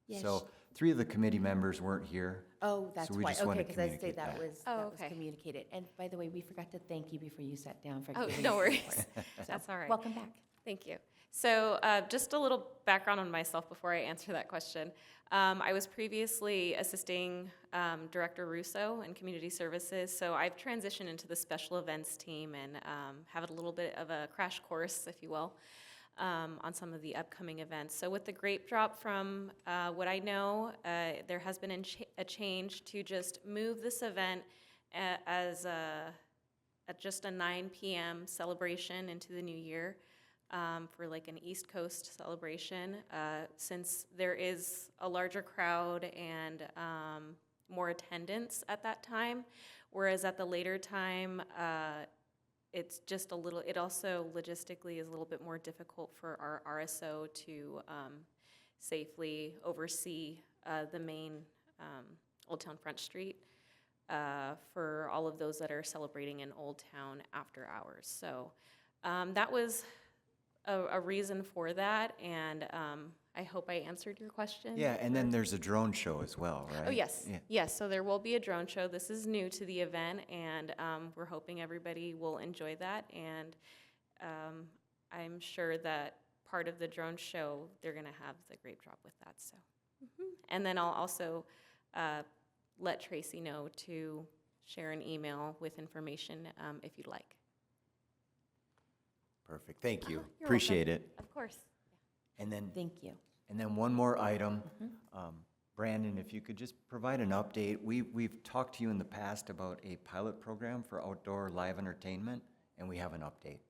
Yes. So 3 of the committee members weren't here. Oh, that's So we why, just wanted okay, to because I say communicate that that. was, Oh, that was okay. communicated. And by the way, we forgot to thank you before you sat down for Oh, giving no us worries. the report. So, That's all right. Welcome back. Thank you. So just a little background on myself before I answer that question. I was previously assisting Director Russo in Community Services, so I've transitioned into the special events team and have a little bit of a crash course, if you will, on some of the upcoming events. So with the grape drop, from what I know, there has been a change to just move this event as just a 9 p.m. celebration into the new year. For like an East Coast celebration, since there is a larger crowd and more attendance at that time, whereas at the later time, it's just a little, it also logistically is a little bit more difficult for our RSO to safely oversee the main Old Town Front Street for all of those that are celebrating in Old Town after hours. So that was a reason for that, and I hope I answered your question. Yeah, and then there's a drone show as well, right? Oh, yes. Yeah. Yes, so there will be a drone show. This is new to the event, and we're hoping everybody will enjoy that. And I'm sure that part of the drone show, they're going to have the grape drop with that. So, And then I'll also let Tracy know to share an email with information if you'd like. Perfect, thank you. You're Appreciate welcome. it. Of course. And then, Thank you. and then one more item. Brandon, if you could just provide an update. We've talked to you in the past about a pilot program for outdoor live entertainment, and we have an update.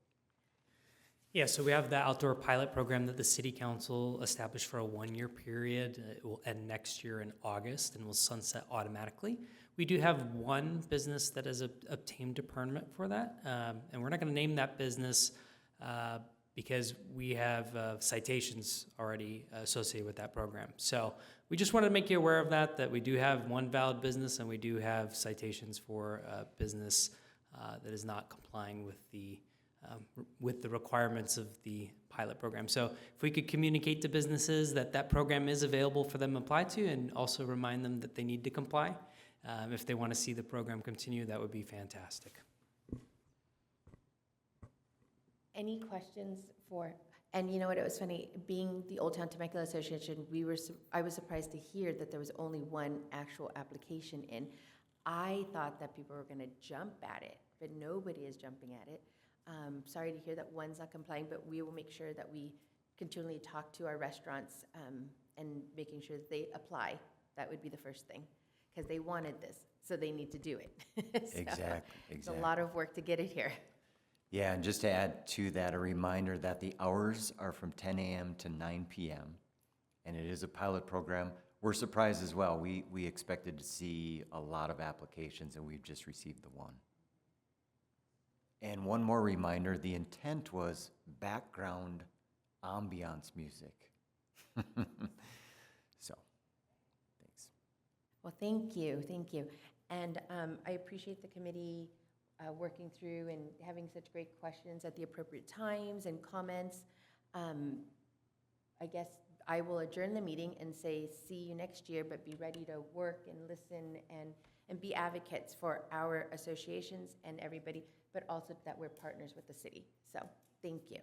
Yeah, so we have the outdoor pilot program that the city council established for a 1-year period. It will end next year in August and will sunset automatically. We do have one business that has obtained a permit for that, and we're not going to name that business because we have citations already associated with that program. So we just wanted to make you aware of that we do have one valid business and we do have citations for a business that is not complying with the requirements of the pilot program. So if we could communicate to businesses that that program is available for them to apply to, and also remind them that they need to comply, if they want to see the program continue, that would be fantastic. Any questions for, and you know what, it was funny, being the Old Town Temecula Association, I was surprised to hear that there was only one actual application in. I thought that people were going to jump at it, but nobody is jumping at it. Sorry to hear that one's not complying, but we will make sure that we continually talk to our restaurants and making sure that they apply. That would be the first thing, because they wanted this, so they need to do it. So Exactly. It's a lot of work to get it here. Yeah, and just to add to that, a reminder that the hours are from 10 a.m. to 9 p.m., and it is a pilot program. We're surprised as well. We expected to see a lot of applications, and we've just received the one. And one more reminder, the intent was background ambiance music. So, thanks. Well, thank you, thank you. And I appreciate the committee working through and having such great questions at the appropriate times and comments. I guess I will adjourn the meeting and say, see you next year, but be ready to work and listen and be advocates for our associations and everybody, but also that we're partners with the city. So, thank you.